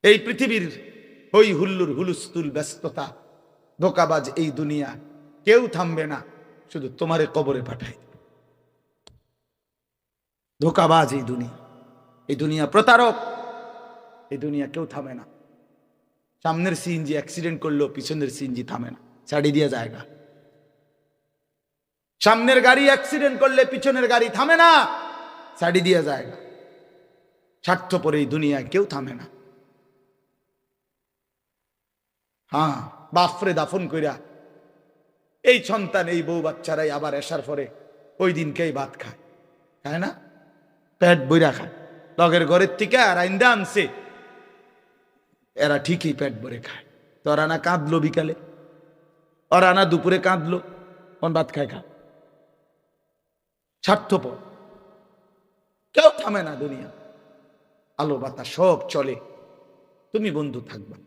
এই পৃথিবীর হই হুল্লুর হুলুস্থুল ব্যস্ততা, ধোকাবাজ এই দুনিয়া, কেউ থামবে না, শুধু তোমারে কবরে পাঠাই। ধোকাবাজ এই দুনিয়া প্রতারক, এই দুনিয়া কেউ থামে না। সামনের সিএনজি অ্যাক্সিডেন্ট করলো, পিছনের সিএনজি থামে না, ছাড়ি দিয়ে জায়গা। সামনের গাড়ি অ্যাক্সিডেন্ট করলে পিছনের গাড়ি থামে না, ছাড়ি দিয়ে জায়গা। স্বার্থপর এই দুনিয়ায় কেউ থামে না। হ্যাঁ, বাপরে দাফন কইরা এই সন্তান, এই বউ বাচ্চারাই আবার এসার পরে ওই দিনকেই ভাত খায়, খায় না? পেট বইরা খায়। লগের ঘরের থেকে আর আইন্দা আনছে, এরা ঠিকই পেট ভরে খায়। তো ওরা না কাঁদলো বিকালে, ওরা না দুপুরে কাঁদলো, কোন ভাত খায় খা। স্বার্থপর, কেউ থামে না দুনিয়া। আলো বাতাস সব চলে, তুমি বন্ধু থাকবা।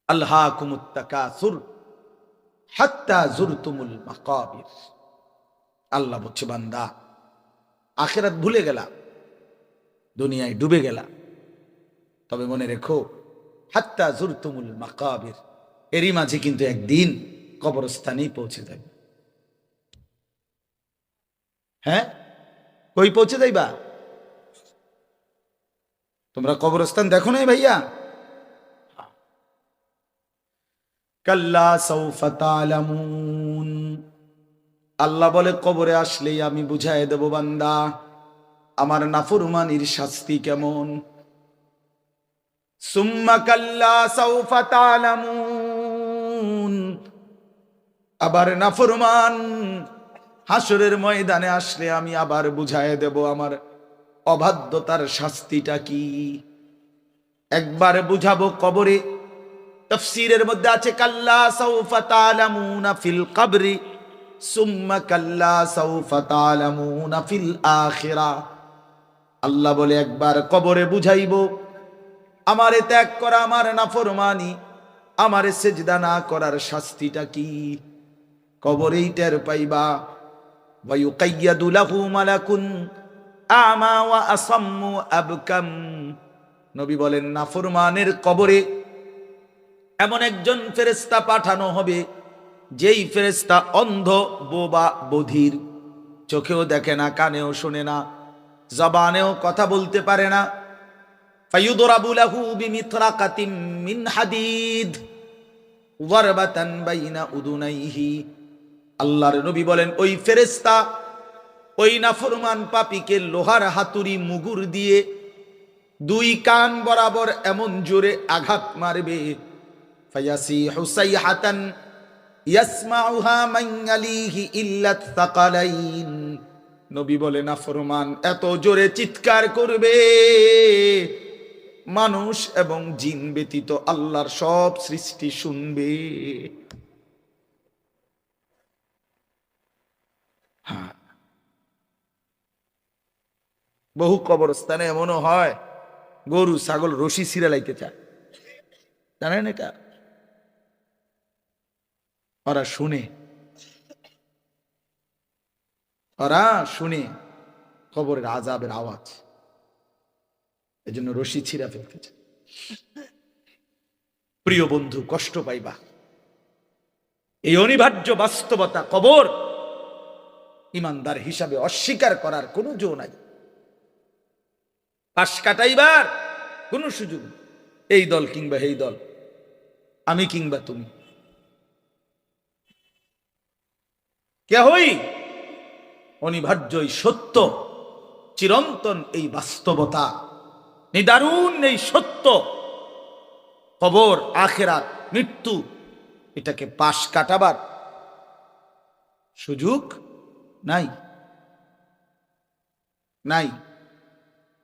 আল্লাহকুমুত তাকাসুর হাত্তা যুরতুমুল মাকাবির। আল্লাহ বলছে, বান্দা আখিরাত ভুলে গেলা, দুনিয়ায় ডুবে গেলা, তবে মনে রেখো হাত্তা যুরতুমুল মাকাবির, এরই মাঝে কিন্তু একদিন কবরস্থানেই পৌঁছে যাবে। হ্যাঁ, কই পৌঁছে যাইবা? তোমরা কবরস্থান দেখো নাই ভাইয়া? কাল্লা সাউফা তা'লামুন। আল্লাহ বলে, কবরে আসলেই আমি বুঝাই দেব বান্দা আমার নাফরমানির শাস্তি কেমন। সুম্মা কাল্লা সাউফা তা'লামুন। আবার নাফরমান হাসরের ময়দানে আসলে আমি আবার বুঝাই দেব আমার অবাধ্যতার শাস্তিটা কি। একবার বুঝাবো কবরে। তাফসীরের মধ্যে আছে কাল্লা সাউফা তা'লামুনা ফিল কবরি সুম্মা কাল্লা সাউফা তা'লামুনা ফিল আখিরাহ। আল্লাহ বলে, একবার কবরে বুঝাইব আমারে ত্যাগ করা, আমার নাফরমানি, আমারে সেজদা না করার শাস্তিটা কি। কবরেই টের পাইবা। ওয়া ইউকাইয়াদু লাহু মালাকুন আমা ওয়া আসাম্মু আবকাম। নবী বলেন, নাফরমানের কবরে এমন একজন ফেরেশতা পাঠানো হবে, যেই ফেরেশতা অন্ধ, বোবা, বধির, চোখেও দেখে না, কানেও শোনে না, জবানেও কথা বলতে পারে না। ফায়ুদরাবু লাহু বিমিতরাকাতিম মিন হাদিদ ওয়ারবাতান বাইনা উদুনাইহি। আল্লাহর নবী বলেন, ওই ফেরেশতা ওই নাফরমান পাপীকে লোহার হাতুড়ি মুগুর দিয়ে দুই কান বরাবর এমন জোরে আঘাত মারবে, ফায়াসিহু সাইহাতান ইয়াসমাউহা মান ইয়ালিহি ইল্লা তাকালাইন। নবী বলে, নাফরমান এত জোরে চিৎকার করবে, মানুষ এবং জিন ব্যতীত আল্লাহর সব সৃষ্টি শুনবে। হ্যাঁ, বহু কবরস্থানে এমনও হয় গরু ছাগল রশি ছিঁড়ে লাইতে চায়, জানেন এটা? ওরা শুনে, ওরা শুনে কবরের আযাবের আওয়াজ, এজন্য রশি ছিঁড়া ফেলতে চায়। প্রিয় বন্ধু, কষ্ট পাইবা, এই অনিবার্য বাস্তবতা কবর ইমানদার হিসাবে অস্বীকার করার কোনো জো নাই। পাশ কাটাইবার কোনো সুযোগ, এই দল কিংবা এই দল, আমি কিংবা তুমি, কেহই অনিবার্য এই সত্য, চিরন্তন এই বাস্তবতা, নিদারুণ এই সত্য, কবর, আখিরাত, মৃত্যু, এটাকে পাশ কাটাবার সুযোগ নাই, নাই।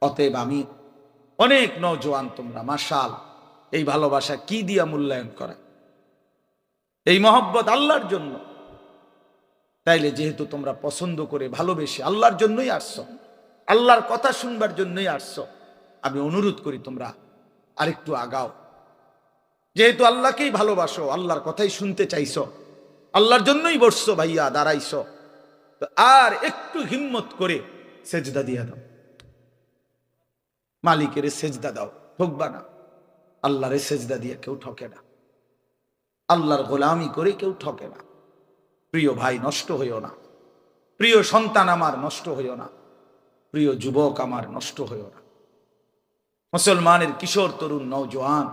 অতএব আমি অনেক নওজোয়ান, তোমরা মাশাআল্লাহ, এই ভালোবাসা কি দিয়া মূল্যায়ন করা, এই মহব্বত আল্লাহর জন্য। তাইলে যেহেতু তোমরা পছন্দ করে ভালোবেসে আল্লাহর জন্যই আসছো, আল্লাহর কথা শুনবার জন্যই আসছো, আমি অনুরোধ করি তোমরা আরেকটু আগাও। যেহেতু আল্লাহকেই ভালোবাসো, আল্লাহর কথাই শুনতে চাইছো, আল্লাহর জন্যই বসছো ভাইয়া, দাঁড়াইছো, তো আর একটু হিম্মত করে সেজদা দিয়ে দাও, মালিকের সেজদা দাও। ঠকবা না। আল্লাহর সেজদা দিয়ে কেউ ঠকে না, আল্লাহর গোলামি করে কেউ ঠকে না। প্রিয় ভাই, নষ্ট হইও না। প্রিয় সন্তান আমার, নষ্ট হইও না। প্রিয় যুবক আমার, নষ্ট হইও না। মুসলমানের কিশোর তরুণ নওজোয়ান,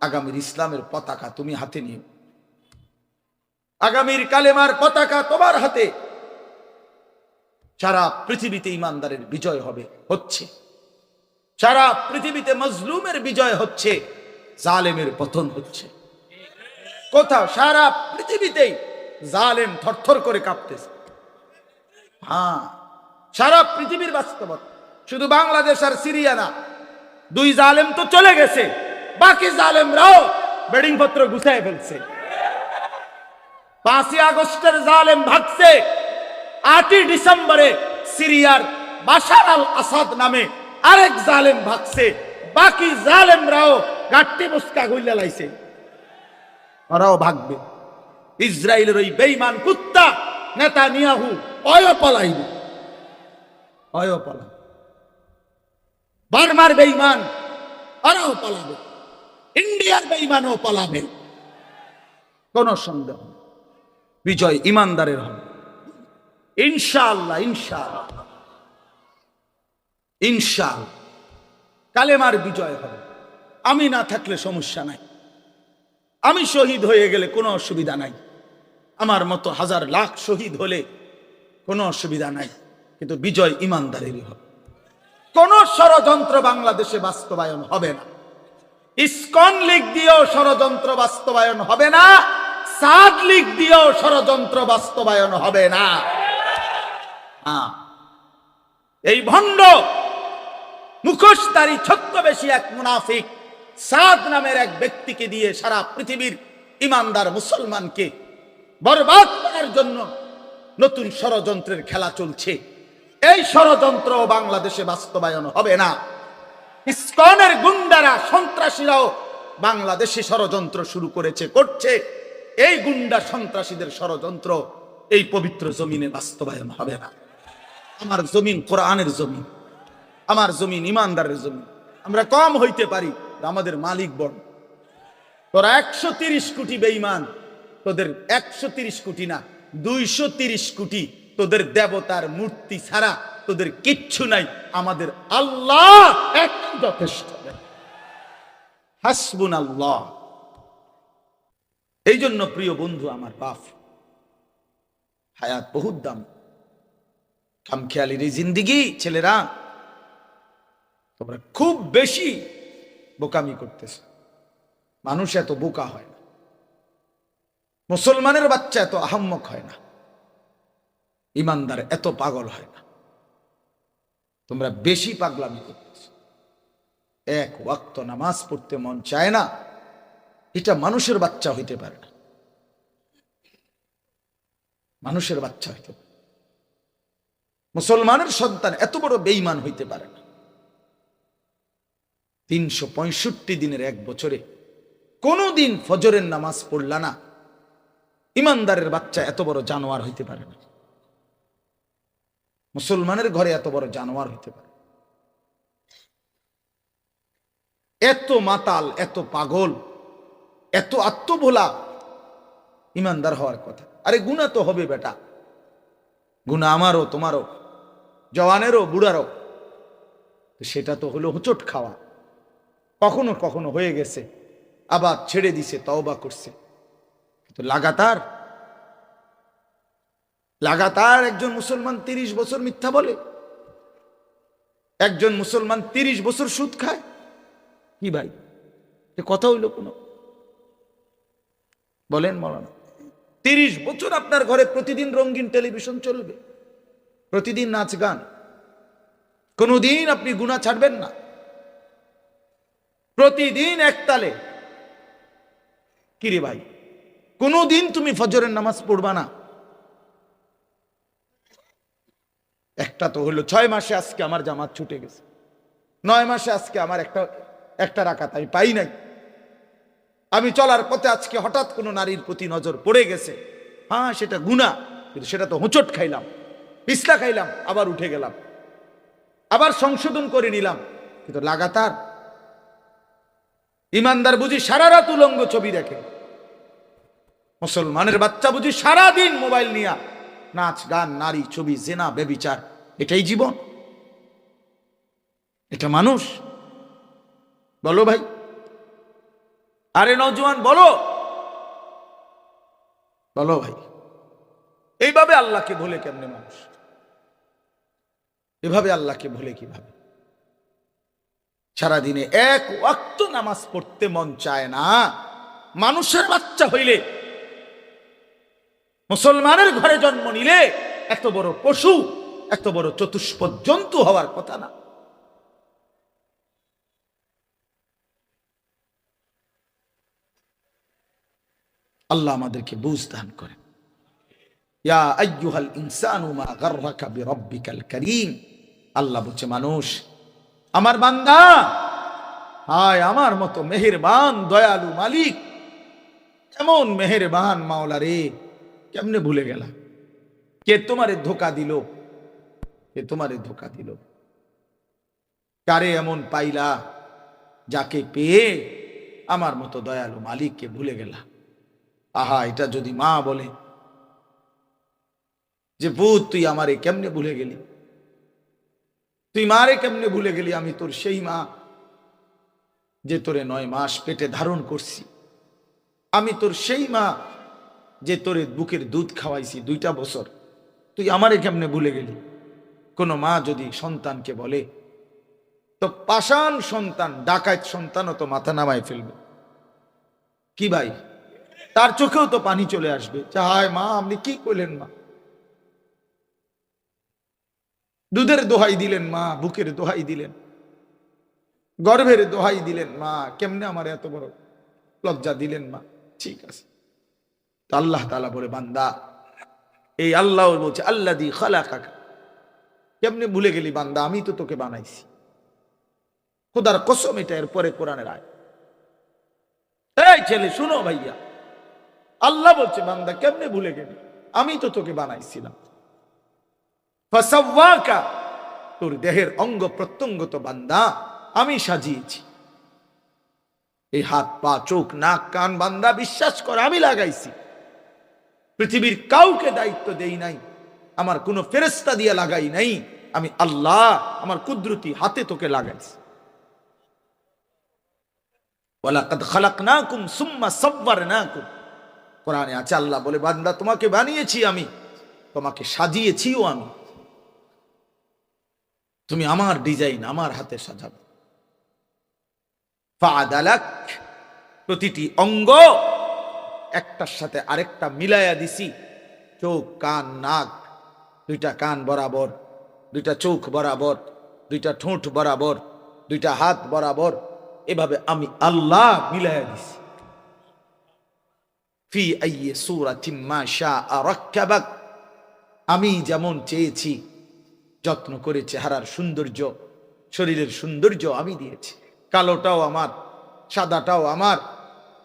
আগামীর ইসলামের পতাকা তুমি হাতে নিও। আগামীর কালেমার পতাকা তোমার হাতে। সারা পৃথিবীতে ইমানদারের বিজয় হবে, হচ্ছে। সারা পৃথিবীতে মজলুমের বিজয় হচ্ছে, জালেমের পতন হচ্ছে। কোথাও সারা পৃথিবীতেই জালেম থরথর করে কাঁপতেছে। হ্যাঁ, সারা পৃথিবীর বাস্তবতা, শুধু বাংলাদেশ আর সিরিয়া না। দুই জালেম তো চলে গেছে, বাকি জালেমরাও বেডিং পত্র গুছায় ফেলছে। 5ই আগস্টের জালেম ভাগছে, 8ই ডিসেম্বরে সিরিয়ার বাশার আল আসাদ নামে আরেক জালেম ভাগছে। বাকি জালেমরাও গাট্টি মুস্কা গইলা লাইছে, ওরাও ভাগবে। ইসরায়েলের ওই বেঈমান কুত্তা নেতানিয়াহু অয় পলাইবে, অয় পলাবে। বার্মার বেঈমান ওরাও পলাবে, ইন্ডিয়ার বেঈমানও পলাবে, কোন সন্দেহ। বিজয় ইমানদারের হবে ইনশাআল্লাহ, ইনশাআল্লাহ, ইনশাআল্লাহ। কালেমার বিজয় হবে। আমি না থাকলে সমস্যা নাই, আমি শহীদ হয়ে গেলে কোনো অসুবিধা নাই, আমার মতো হাজার লাখ শহীদ হলে কোনো অসুবিধা নাই, কিন্তু বিজয় ইমানদারেরই হবে। কোন ষড়যন্ত্র বাংলাদেশে বাস্তবায়ন হবে না। ইসকন লীগ দিয়েও ষড়যন্ত্র বাস্তবায়ন হবে না, সাদ লীগ দিয়েও ষড়যন্ত্র বাস্তবায়ন হবে না। এই ভণ্ড মুখোশধারী ছদ্মবেশী এক মুনাফিক সাদ নামের এক ব্যক্তিকে দিয়ে সারা পৃথিবীর ইমানদার মুসলমানকে বরবাদ করার জন্য নতুন ষড়যন্ত্রের খেলা চলছে। এই ষড়যন্ত্র বাংলাদেশে বাস্তবায়ন হবে না। ইসকনের গুন্ডারা, সন্ত্রাসীরাও বাংলাদেশে ষড়যন্ত্র শুরু করেছে, করছে। এই গুন্ডা সন্ত্রাসীদের ষড়যন্ত্র এই পবিত্র জমিনে বাস্তবায়ন হবে না। আমার জমিন কোরআনের জমিন, আমার জমিন ইমানদারের জমিন। আমরা কম হইতে পারি, আমাদের মালিক বড়। তোরা 130 কোটি বেঈমান, তোদের 130 কোটি না 230 কোটি, তোদের দেবতার মূর্তি ছাড়া তোদের কিচ্ছু নাই। আমাদের আল্লাহ এক যথেষ্ট, হাসবুনাল্লাহ। এই জন্য প্রিয় বন্ধু আমার, বাপ, হায়াত বহুত দাম। খামখেয়ালির এই জিন্দিগি, ছেলেরা তোমরা খুব বেশি বোকামি করতেছ। মানুষ এত বোকা হয় না, মুসলমানের বাচ্চা এত আহাম্মক হয় না, ইমানদার এত পাগল হয় না। তোমরা বেশি পাগলামি করতেছ। এক ওয়াক্ত নামাজ পড়তে মন চায় না, এটা মানুষের বাচ্চা হইতে পারে না, মানুষের বাচ্চা হইতে পারে। মুসলমানের সন্তান এত বড় বেঈমান হইতে পারে না। 365 দিনের এক বছরে কোনদিন ফজরের নামাজ পড়লা না, ইমানদারের বাচ্চা এত বড় জানোয়ার হইতে পারে না। মুসলমানের ঘরে এত বড় জানোয়ার হইতে পারে। এত মাতাল, এত পাগল, এত আত্মভোলা ইমানদার হওয়ার কথা। আরে গুনাহ তো হবে বেটা, গুনাহ আমারও তোমারও, জওয়ানেরও বুড়ারও। সেটা তো হলো হোঁচট খাওয়া। কখনো কখনো হয়ে গেছে, আবার ছেড়ে দিছে, তওবা করছে। কিন্তু লাগাতার লাগাতার একজন মুসলমান 30 বছর মিথ্যা বলে, একজন মুসলমান 30 বছর সুদ খায়। কি ভাই, এ কথা হইল কোনো? বলেন মাওলানা, 30 বছর আপনার ঘরে প্রতিদিন রঙিন টেলিভিশন চলবে, প্রতিদিন নাচ গান, কোনদিন আপনি গুনাহ ছাড়বেন না, প্রতিদিন একতালে। কিরে ভাই, কোনদিন তুমি ফজরের নামাজ পড়বা না? একটা তো হলো 6 মাসে আজকে আমার জামাত ছুটে গেছে, 9 মাসে আজকে আমার একটা রাকাত আমি পাই নাই। আমি চলার পথে আজকে হঠাৎ কোনো নারীর প্রতি নজর পড়ে গেছে। হ্যাঁ, সেটা গুনাহ, কিন্তু সেটা তো হোঁচট খাইলাম, পিছলা খাইলাম, আবার উঠে গেলাম, আবার সংশোধন করে নিলাম। কিন্তু লাগাতার ইমানদার বুঝি সারা রাত উলঙ্গ ছবি দেখে, মুসলমানের বাচ্চা বুঝি সারা দিন মোবাইল নিয়ে নাচ গান নারী ছবি জেনা বেবিচার, এটাই জীবন? এটা মানুষ? বলো ভাই, আরে নওজোয়ান বলো, বলো ভাই, এইভাবে আল্লাহকে ভুলে কেমনে মানুষ? এভাবে আল্লাহকে ভুলে কিভাবে? সারাদিনে এক ওয়াক্ত নামাজ পড়তে মন চায় না। মানুষের বাচ্চা হইলে, মুসলমানের ঘরে জন্ম নিলে এত বড় পশু, এত বড় চতুষ্পদ জন্তু হওয়ার কথা না। আল্লাহ আমাদেরকে বুঝ দান করেন। ইয়া আইয়ুহাল ইনসানু মা গাররাকা বিরাব্বিকাল কারীম। আল্লাহ বলছে, মানুষ, আমার বান্দা, হায় আমার মতো মেহেরবান দয়ালু মালিক, এমন মেহেরবান মাওলা রে, কেমনে ভুলে গেলা? কে তোমারে ধোকা দিল? কে তোমারে ধোকা দিল? কারে এমন পাইলা যাকে পেয়ে আমার মতো দয়ালু মালিককে ভুলে গেলা? আহা, এটা যদি মা বলে যে পুত তুই আমারে কেমনে ভুলে গেলি, তুই মারে কেমনে ভুলে গেলি? আমি তোর সেই মা যে তোরে 9 মাস পেটে ধারণ করছি, আমি তোর সেই মা যে তোরে বুকের দুধ খাওয়াইছি 2টা বছর, তুই আমারে কেমনে ভুলে গেলি? কোন মা যদি সন্তানকে বলে, তো পাষাণ সন্তান, ডাকাত সন্তানও তো মাথা নামায় ফেলবে। কি ভাই, তার চোখেও তো পানি চলে আসবে, হায় মা আপনি কি কইলেন? মা দুধের দোহাই দিলেন, মা বুকের দোহাই দিলেন, গর্ভের দোহাই দিলেন, মা কেমনে আমার এত বড় লজ্জা দিলেন? মা ঠিক আছে। তো আল্লাহ তাআলা বলে, বান্দা, এই আল্লাহ বলছে আল্লাযী খালাকাকা, কেমনে ভুলে গেলি বান্দা? আমি তো তোকে বানাইছি। খোদার কসম, এটা এর পরে কোরআনের আয়াত। এই ছেলে শুনো ভাইয়া, আল্লাহ বলছে, বান্দা কেমনে ভুলে গেলি? আমি তো তোকে বানাইছিলাম। ফাসাওয়াকা, তোর দেহের অঙ্গ প্রত্যঙ্গ তো বান্দা আমি সাজিয়েছি। এই হাত পা চোখ নাক কান বান্দা বিশ্বাস করে আমি লাগাইছি। পৃথিবীর কাউকে দায়িত্ব দেই নাই, আমার কোনো ফেরেশতা দিয়ে লাগাই নাই, আমি আল্লাহ আমার কুদরতি হাতে তোকে লাগাইছি। ওয়ালাকাদ খালাকনাকুম সুম্মা সাওয়ারনাকুম, কোরআনে আছে, আল্লাহ বলে, বান্দা তোমাকে বানিয়েছি আমি, তোমাকে সাজিয়েছিও আমি, তুমি আমার ডিজাইন আমার হাতে সাজাবে। ফাআদালাক, প্রতিটি অঙ্গ একটার সাথে আরেকটা মিলাইয়া দিছি। চোখ কান নাক, 2টা কান বরাবর, 2টা চোখ বরাবর, 2টা ঠোঁট বরাবর, 2টা হাত বরাবর, এভাবে আমি আল্লাহ মিলাইয়া দিছি। ফি আইয়ি সূরাতিম মা শাআ রাক্কাবাক, আমি যেমন চেয়েছি যত্ন করে চেহারার সৌন্দর্য, শরীরের সৌন্দর্য আমি দিয়েছি। কালোটাও আমার, সাদাটাও আমার,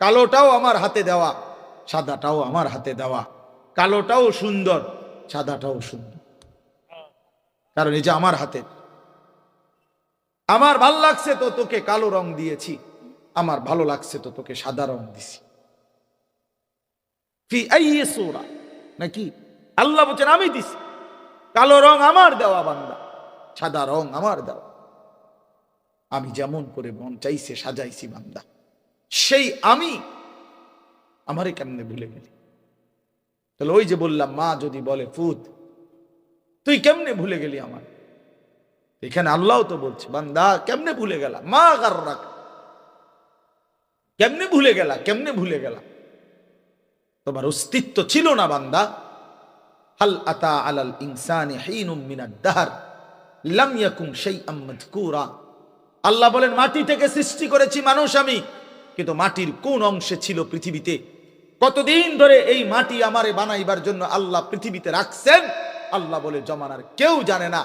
কালোটাও আমার হাতে দেওয়া, সাদাটাও আমার হাতে দেওয়া, কালোটাও সুন্দর, সাদাটাও সুন্দর, কারণ এই যে আমার হাতে। আমার ভাল লাগছে তো তোকে কালো রং দিয়েছি, আমার ভালো লাগছে তো তোকে সাদা রং দিছি। ফি আইয়ি সূরা, নাকি আল্লাহ বলেন আমি দিছি। কালো রং আমার দেওয়া বান্দা, সাদা রং আমার দেওয়া, আমি যেমন করে মন চাইছে সাজাইছি বান্দা। সেই আমি আমারে কেমনে ভুলে গেলি? তাহলে ওই যে বললাম, মা যদি বলে ফুত তুই কেমনে ভুলে গেলি আমার, এখানে আল্লাহ তো বলছে, বান্দা কেমনে ভুলে গেলা? মা গাররাক, কেমনে ভুলে গেলা? কেমনে ভুলে গেলা? তোমার অস্তিত্ব ছিল না বান্দা। হাল আতা আলাল ইনসানি হিনুম মিনাদ দাহর লাম ইয়াকুম শাইআম মাযকুরা। আল্লাহ বলেন, মাটি থেকে সৃষ্টি করেছি মানুষ আমি, কিন্তু মাটির কোন অংশে ছিল পৃথিবীতে? কতদিন ধরে এই মাটি আমারে বানাইবার জন্য আল্লাহ পৃথিবীতে রাখছেন, আল্লাহ বলে জমানার কেউ জানে না।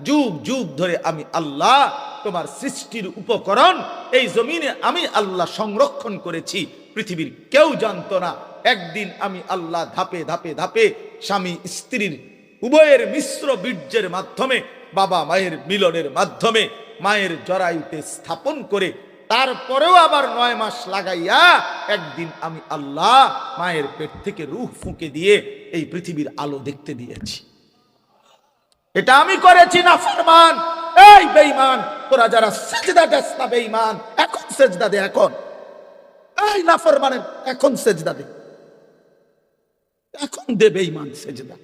যুগ যুগ ধরে আমি আল্লাহ তোমার সৃষ্টির উপকরণ এই জমিনে আমি আল্লাহ সংরক্ষণ করেছি, পৃথিবীর কেউ জানতো না। একদিন আমি আল্লাহ ধাপে ধাপে ধাপে স্বামী স্ত্রীর উভয়ের মিশ্র বীর্যের মাধ্যমে, বাবা মায়ের মিলনের মাধ্যমে, মায়ের জরায়ুতে স্থাপন করে তারপরেও আবার 9 মাস লাগাইয়া একদিন আমি আল্লাহ মায়ের পেট থেকে রূহ ফুঁকে দিয়ে এই পৃথিবীর আলো দেখতে দিয়েছি। এটা আমি করেছি নাফরমান। এই বেঈমান, তোরা যারা সিজদা দেস না বেঈমান, এখন সিজদা দে। এখন এই নাফরমানের এখন সিজদা দে, এখন দে বেঈমান সিজদা।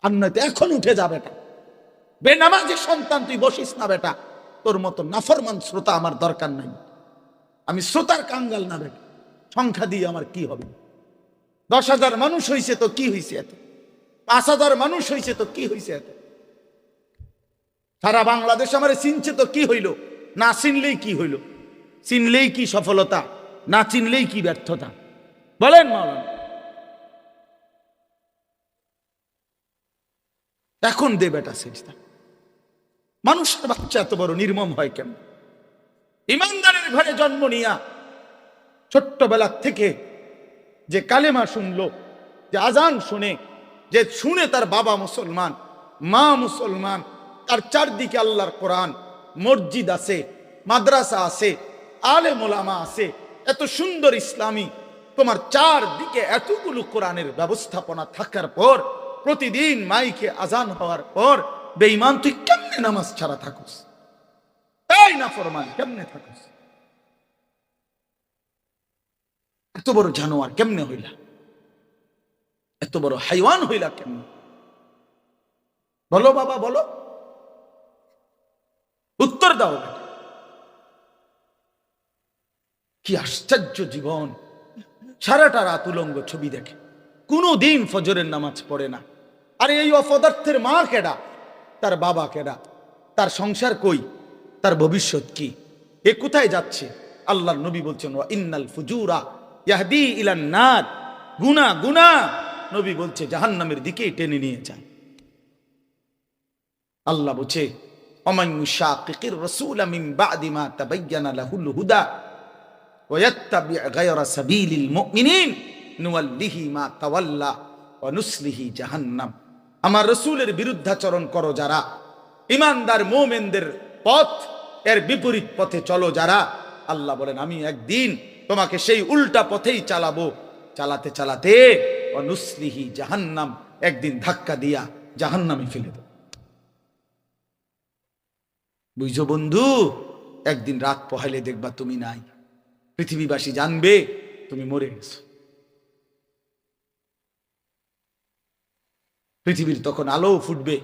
আর নয়তো এখন উঠে যা বেটা। বেনামাজি সন্তান তুই বসিস না বেটা। তোর মতো নাফরমান শ্রোতা আমার দরকার নাই। আমি শ্রোতার কাঙ্গাল না বেটা। সংখ্যা দিয়ে আমার কি হবে? 10,000 মানুষ হইছে তো কি হইছে এত? 5,000 মানুষ হইছে তো কি হইছে এত? সারা বাংলাদেশ আমার চিনছে তো কি হইল? না চিনলেই কি হইল? চিনলেই কি সফলতা, না চিনলেই কি ব্যর্থতা? বলেন মাওলানা। এখন দে বেটা সিজদা। মানুষের বাচ্চা এত বড় নির্মম হয় কেন? ইমানদারের ঘরে জন্ম নিয়া ছোট্টবেলা থেকে যে কালেমা শুনলো, যে আজান শুনে, যে শুনে তার বাবা মুসলমান, মা মুসলমান, তার চারদিকে আল্লাহর কোরআন, মসজিদ আছে, মাদ্রাসা আছে, আলেম ওলামা আছে, এত সুন্দর ইসলামী তোমার চারদিকে এতগুলো কোরআনের ব্যবস্থাপনা থাকার পর, প্রতিদিন মাইকে আজান হওয়ার পর বেঈমান তুই কেমনে নামাজ ছাড়া থাকুস? এই নাফরমান কেমনে থাকুস? এত বড় জানোয়ার কেমনে হইলা? এত বড় হাইওয়ান হইলা কেমনে? বলো বাবা, বলো, উত্তর দাও। কি আশ্চর্য জীবন! সারাটা রাত উলঙ্গ ছবি দেখে, কোনদিন ফজরের নামাজ পড়ে না। আরে এই অপদার্থের মা কেডা? তার বাবা কেডা? তার সংসার কই? তার ভবিষ্যৎ কি? এ কোথায় যাচ্ছে? আল্লাহর নবী বলছেন ওয়া ইন্নাল ফুজুরা ইয়াহদি ইলান নার। গুনাহ, গুনাহ নবী বলছে জাহান্নামের দিকে টেনে নিয়ে যায়। আল্লাহ বলছে ওমান ইউশাকিকির রাসূলা মিন বাদি মা তাবায়্যানা লাহুল হুদা ওয়া ইয়াত্তাবি গায়রা সাবিলিল মুমিনিন নুওয়াল্লিহি মা তাওয়াল্লা ওয়া নুসলিহি জাহান্নাম। আমার রাসূলের বিরুদ্ধাচরণ করো যারা, ঈমানদার মুমিনদের পথ এর বিপরীত পথে চলো যারা, আল্লাহ বলেন আমি একদিন তোমাকে সেই উল্টা পথেই চালাবো। চালাতে চালাতে ওয়া নুসলিহি জাহান্নাম, একদিন ধাক্কা দিয়া জাহান্নামে ফেলে দেব। বুঝছো বন্ধু? একদিন রাত পোহাইলে দেখবা তুমি নাই। পৃথিবীবাসী জানবে তুমি মরে গেছো। পৃথিবীর তখন আলো ফুটবে,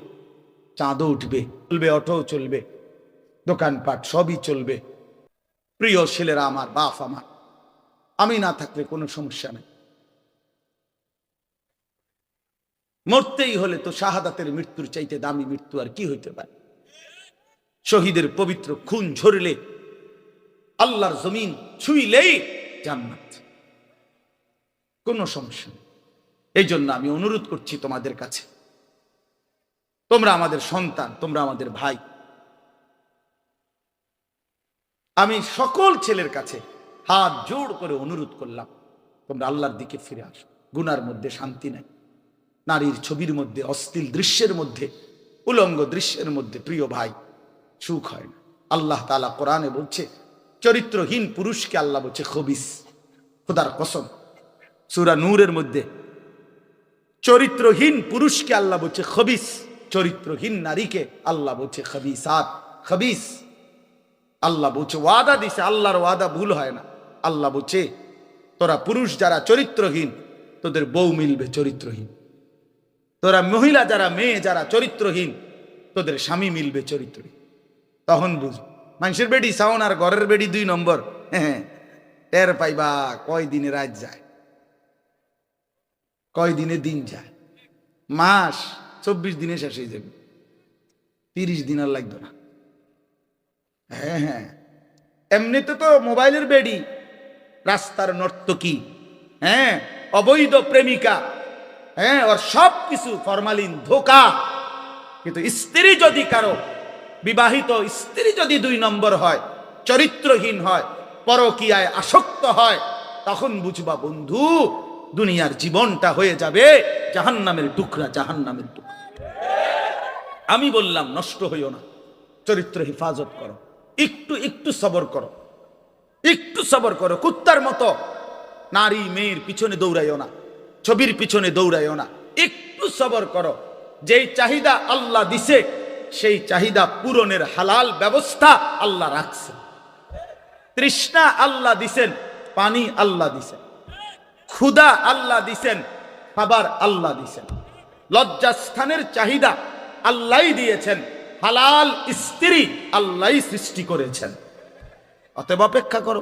চাঁদও উঠবে, চলবে, অটো চলবে, দোকানপাট সবই চলবে। প্রিয় ছেলেরা আমার, বাপ আমার, আমি না থাকলে কোনো সমস্যা নেই। মরতেই হলে তো শাহাদাতের মৃত্যুর চাইতে দামি মৃত্যু আর কি হইতে পারে? শহীদের পবিত্র খুন ঝরলে, আল্লাহর জমিন ছুঁইলেই জান্নাত, কোনো সমস্যা নেই। এই জন্য আমি অনুরোধ করছি তোমাদের কাছে, তোমরা আমাদের সন্তান, তোমরা আমাদের ভাই। আমি সকল ছেলের কাছে হাত জোড় করে অনুরোধ করলাম, তোমরা আল্লাহর দিকে ফিরে আসো। গুনার মধ্যে শান্তি নাই, নারীর ছবির মধ্যে, অশ্লীল দৃশ্যের মধ্যে, উলঙ্গ দৃশ্যের মধ্যে প্রিয় ভাই সুখ হয় না। আল্লাহ তাআলা কোরআনে বলছে চরিত্রহীন পুরুষকে আল্লাহ বলছে খবিস। খোদার কসম, সূরা নূরের মধ্যে চরিত্রহীন পুরুষকে আল্লাহ বলছে খবিস, চরিত্রহীন নারীকে আল্লাহ বলছে খবিসাত, খবিস। আল্লাহ বলছে, ওয়াদা দিছে, আল্লাহর ওয়াদা ভুল হয় না। আল্লাহ বলছে তোরা পুরুষ যারা চরিত্রহীন, তোদের বউ মিলবে চরিত্রহীন। তোরা মহিলা যারা, মেয়ে যারা চরিত্রহীন, তোদের স্বামী মিলবে চরিত্রহীন। তখন বুঝ, মানুষের বেডি সাউন আর ঘরের বেডি 2 নম্বর। হ্যাঁ, টের পাইবা কয় দিনে রাত যায়, কয় দিনে দিন যায়। মাস 24 দিনে শেষ হয়ে যাবে, 30 দিন আর লাগবে না। হ্যাঁ হ্যাঁ, এমনিতে তো মোবাইলের বেডি, রাস্তার নর্তকী, হ্যাঁ, অবৈধ প্রেমিকা, হ্যাঁ, ওর সব কিছু ফরমালিন, ধোকা। কিন্তু স্ত্রী যদি কারো, বিবাহিত স্ত্রী যদি 2 নম্বর হয়, চরিত্রহীন হয়, পরকীয়ায় আসক্ত হয়, তখন বুঝবা বন্ধু দুনিয়ার জীবনটা হয়ে যাবে জাহান্নামের টুকরা, জাহান্নামের টুকরা। আমি বললাম নষ্ট হইও না, চরিত্র হেফাজত করো, একটু একটু সবর করো, একটু সবর করো। কুত্তার মতো নারী মেয়ের পিছনে দৌড়াইও না, ছবির পিছনে দৌড়াইও না, একটু সবর করো। যেই চাহিদা আল্লাহ দিছে সেই চাহিদা পূরণের হালাল ব্যবস্থা আল্লাহ রাখছে। তৃষ্ণা আল্লাহ দিছেন, পানি আল্লাহ দিছেন, ক্ষুধা আল্লাহ দিছেন, খাবার আল্লাহ দিছেন। লজ্জাস্থানের চাহিদা আল্লাহই দিয়েছেন, হালাল স্ত্রী আল্লাহই সৃষ্টি করেছেন। অতএব অপেক্ষা করো,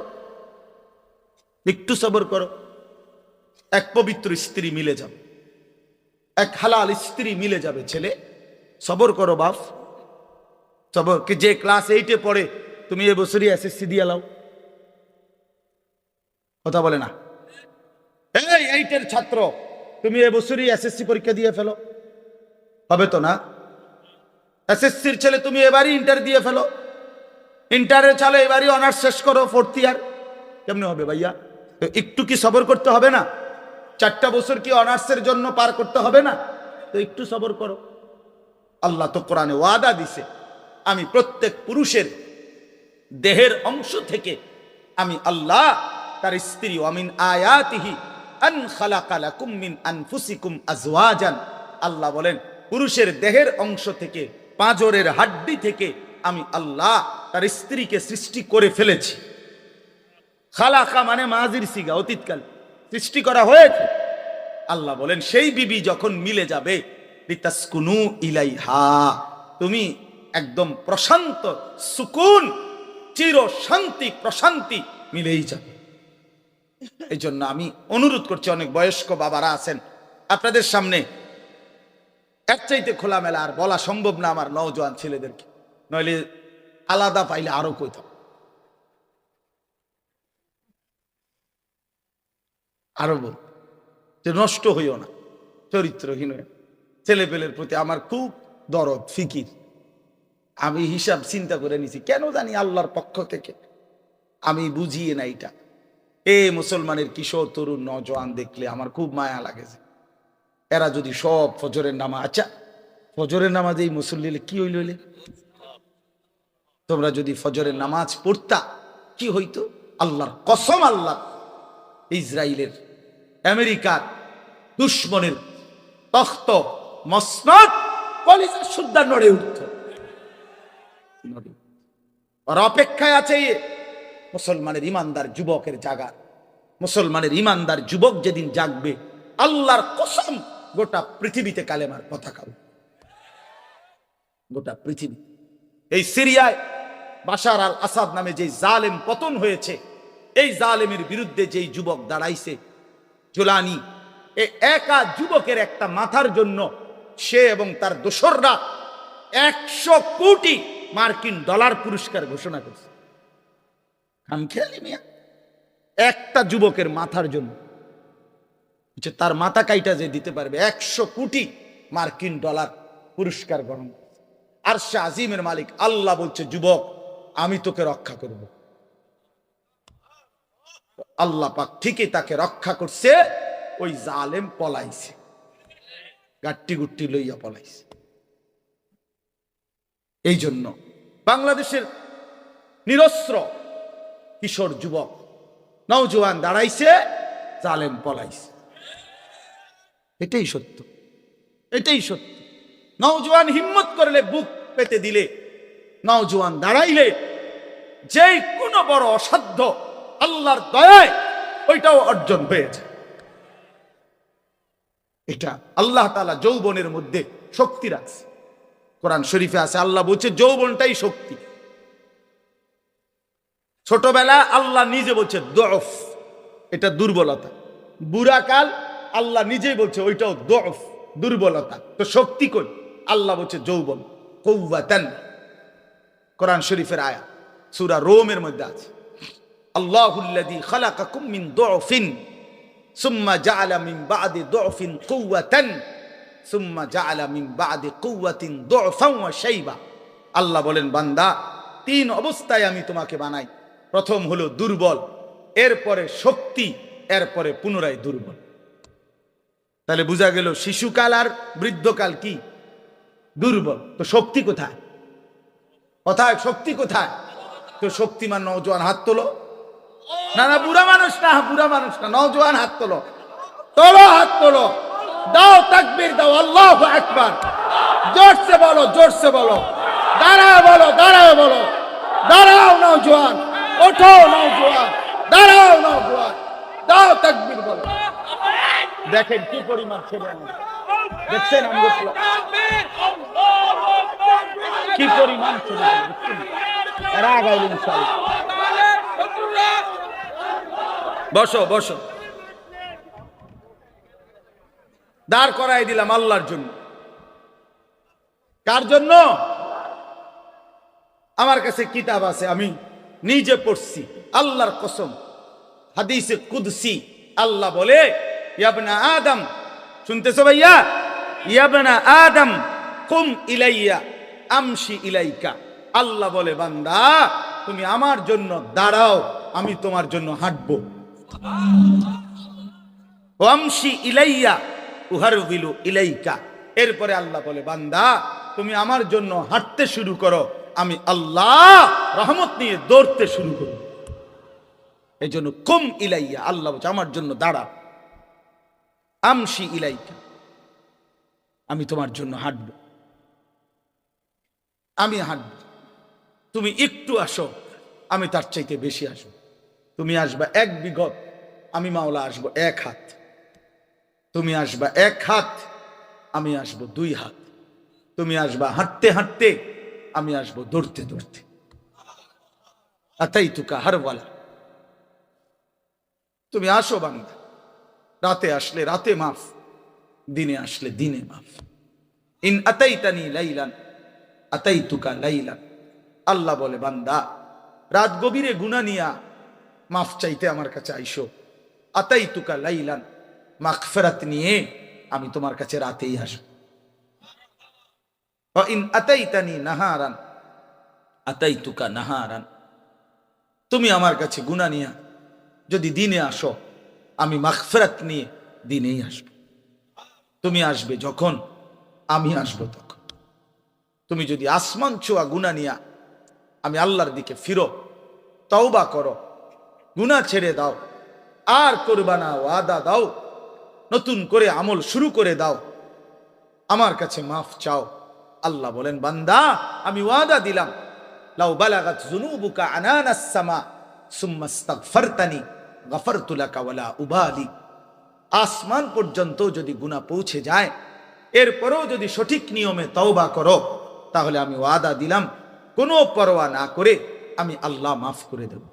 একটু সবর করো। এক পবিত্র স্ত্রী মিলে যাবে, এক হালাল স্ত্রী মিলে যাবে। ছেলে সবর করো বাপ, সবর। যে ক্লাস 8-এ পড়ে তুমি এবছরই এসএসসি দিয়ে লাও, কথা বলে না? এই 8-এর ছাত্র তুমি এবছরই এসএসসি পরীক্ষা দিয়ে ফেলো, হবে তো না? এসএসসির ছেলে তুমি এবারই ইন্টার দিয়ে ফেলো, ইন্টারের ছেলে এবারই অনার্স শেষ করো, 4th ইয়ার। কেমনে হবে ভাইয়া? একটু কি সবর করতে হবে না? 4টা বছর কি অনার্সের জন্য পার করতে হবে না? তো একটু সবর করো। আল্লাহ তো কোরআনে ওয়াদা দিছে, আমি প্রত্যেক পুরুষের দেহের অংশ থেকে আমি আল্লাহ তার স্ত্রী, ওয়ামিন আয়াতিহি আন খালাকা লাকুম মিন আনফুসিকুম আজওয়াজান। আল্লাহ বলেন পুরুষের দেহের অংশ থেকে, পাঁজরের হাড্ডি থেকে আমি আল্লাহ তার স্ত্রীকে সৃষ্টি করে ফেলেছি। খালাকা মানে মাজির সিগা, অতীতকাল সৃষ্টি করা হয়েছে। আল্লাহ বলেন সেই বিবি যখন মিলে যাবে, লিতাসকুনু ইলাইহা, তুমি একদম প্রশান্ত, সুকুন, চির শান্তি, প্রশান্তি মিলেই যাবে। এই জন্য আমি অনুরোধ করছি, অনেক বয়স্ক বাবারা আছেন আপনাদের সামনে, এর চাইতে খোলামেলা আর বলা সম্ভব না আমার নওজোয়ান ছেলেদেরকে, নইলে আলাদা পাইলে আরো কইতাম। আরো বল যে নষ্ট হইও না, চরিত্রহীন ছেলে পেলের প্রতি আমার খুব দরদ, ফিকির। আমি হিসাব চিন্তা করে নিছি, কেন জানি আল্লাহর পক্ষ থেকে আমি বুঝিয়ে না এটা। মুসলমানের কিশোর তরুণ নওজোয়ান দেখলে আমার খুব মায়া লাগে। এরা যদি সব ফজরের নামাজ, আচ্ছা ফজরের নামাজে এই মুসল্লি কি হইল, তোমরা যদি ফজরের নামাজ পড়তা কি হইতো? আল্লাহর কসম, আল্লাহ ইসরায়েলের, আমেরিকার দুশ্মনের তখ্ত মসনদ কলিজা সুদ্ধা নড়ে উঠত। আর অপেক্ষায় আছে মুসলমানের ইমানদার যুবকের জাগা। মুসলমানের ইমানদার যুবক যেদিন জাগবে, আল্লাহর কসম গোটা পৃথিবীতে কালেমার পতাকা, গোটা পৃথিবী। এই সিরিয়ায় বাশার আল আসাদ নামে যে জালেম পতন হয়েছে, এই জালেমের বিরুদ্ধে যেই যুবক দাঁড়াইছে, জুলানি, এই একা যুবকের একটা মাথার জন্য সে এবং তার দোসররা 100 কোটি মার্কিন ডলার পুরস্কার ঘোষণা করছে। খামখেয়ালি মিয়া, একটা যুবকের মাথার জন্য তার মাথা কাইটা যে দিতে পারবে 100 কোটি মার্কিন ডলার পুরস্কার গ্রহণ। আরশে আজিমের মালিক আল্লাহ বলছে, যুবক আমি তোকে রক্ষা করব। আল্লাহ পাক ঠিকই তাকে রক্ষা করছে। ওই জালেম পলাইছে, গাট্টি গুট্টি লইয়া পলাইছে। এই জন্য বাংলাদেশের নিরস্ত্র কিশোর যুবক নওজোয়ান দাঁড়াইছে, জালেম পলাইছে। এটাই সত্য, এটাই সত্য। নওজোয়ান হিম্মত করলে, বুক পেতে দিলে, নওজোয়ান দাঁড়াইলে যে কোনো বড় অসাধ্য আল্লাহর দয়ায় ওইটাও অর্জন হয়েছে। এটা আল্লাহ তাআলা যৌবনের মধ্যে শক্তি রাখছে। কোরআন শরীফে আছে, আল্লাহ বলছে যৌবনটাই শক্তি। ছোটবেলা আল্লাহ নিজে বলছে দফ, এটা দুর্বলতা। বুড়াকাল আল্লাহ নিজেই বলছে ওইটাও দফ, দুর্বলতা। তো শক্তি কই? আল্লাহ বলছে যৌবন, কুওয়াতান। কোরআন শরীফের আয়াত সূরা রোমের মধ্যে আছে, আল্লাহুল্লাযী খালাকাকুম মিন দুফিন সুম্মা জাআলা মিন বা'দি দুফিন কুওয়াতান সুম্মা জাআলা মিন বা'দি কুওয়াতিন দুফান ওয়া শাইবা। আল্লাহ বলেন, বান্দা 3 অবস্থায় আমি তোমাকে বানাই। প্রথম হলো দুর্বল, এরপরে শক্তি, এরপরে পুনরায় দুর্বল। তাহলে বোঝা গেল শিশুকাল আর বৃদ্ধকাল কি? দুর্বল। তো শক্তি কোথায়? কোথায় শক্তি? কোথায়? তো শক্তিমান নওজোয়ান হাত তোলো। না না, বুড়া মানুষ না, বুড়া মানুষ না, নওজোয়ান হাত তোলো, তোলো হাত তোলো, দাও তাকবীর দাও, আল্লাহু আকবার, জোরসে বলো, জোরসে বলো, দাঁড়াও বলো, দাঁড়াও বলো, দাঁড়াও নওজোয়ান, ওঠো নওজোয়ান, দাঁড়াও নওজোয়ান, দাও তাকবীর বলো। দেখেন কি পরিমাণ ছেলে আমাদের, দেখছেন আমরা কি পরিমাণ ছেলে, এরা আগাইল ইনশাআল্লাহ। বসো বসো, দাঁড় করাই দিলাম আল্লাহর জন্য। কার জন্য? আমার কাছে কিতাব আছে, আমি নিজে পড়ছি, আল্লাহর কসম, হাদিসে কুদসি, আল্লাহ বলে ইয়া আদম, শুনতেছো ভাইয়া? ইয়া আদম কুম ইলাইয়া আমশি ইলাইকা। আল্লাহ বলে বান্দা তুমি আমার জন্য দাঁড়াও, আমি তোমার জন্য হাঁটবো। আমশি ইলাইয়া উহারবিলু ইলাইকা। এরপরে আল্লাহ বলে বান্দা তুমি আমার জন্য হাঁটতে শুরু করো, আমি আল্লাহ রহমত নিয়ে দৌড়তে শুরু করব। এই জন্য কুম ইলাইয়া, আল্লাহ বলছে আমার জন্য দাঁড়া, আমশি ইলাইকা, আমি তোমার জন্য হাঁটব, আমি হাঁটব। তুমি একটু আসো, আমি তার চাইতে বেশি আসো। তুমি আসবা 1 বিঘত, আমি মাওলা আসবো 1 হাত। তুমি আসবা 1 হাত, আমি আসবো 2 হাত। তুমি আসবা হাঁটতে হাঁটতে, আমি আসবো দৌড়তে দৌড়তে। আতাইতুকা হারওয়ালা, তুমি আসো বান্দা। রাতে আসলে রাতে মাফ, দিনে আসলে দিনে মাফ। ইন আতাইতানি লাইলান আতাইতুকা লাইলান। আল্লাহ বলে বান্দা রাত গভীরে গুনাহ নিয়া মাফ চাইতে আমার কাছে আইসো, আতাইতুকা লাইলান, মাগফিরাত নিয়ে আমি তোমার কাছে রাতেই আসব। ওয়া ইন আতাইতানি নাহারান আতাইতুকা নাহারান। তুমি আমার কাছে গুনাহ নিয়া যদি দিনে আসো, আমি মাগফিরাত নিয়ে দিনেই আসব। তুমি আসবে যখন, আমি আসবো তখন। তুমি যদি আসমান ছোঁয়া গুনাহ নিয়া আমি আল্লাহর দিকে ফিরো, তওবা করো, গুনাহ ছেড়ে দাও, আর করবা না, ওয়াদা দাও, নতুন করে আমল শুরু করে দাও, আমার কাছে মাফ চাও। আল্লাহ বলেন বান্দা আমি ওয়াদা দিলাম, লাউ বালাগাত যুনুবুকা আনানাস সামা সুম্মা ইস্তাগফারতানি গফারতু লাকা ওয়ালা উবালি। আসমান পর্যন্ত যদি গুনাহ পৌঁছে যায়, এরপরেও যদি সঠিক নিয়মে তওবা করো, তাহলে আমি ওয়াদা দিলাম কোনো পরোয়া না করে আমি আল্লাহ মাফ করে দেব।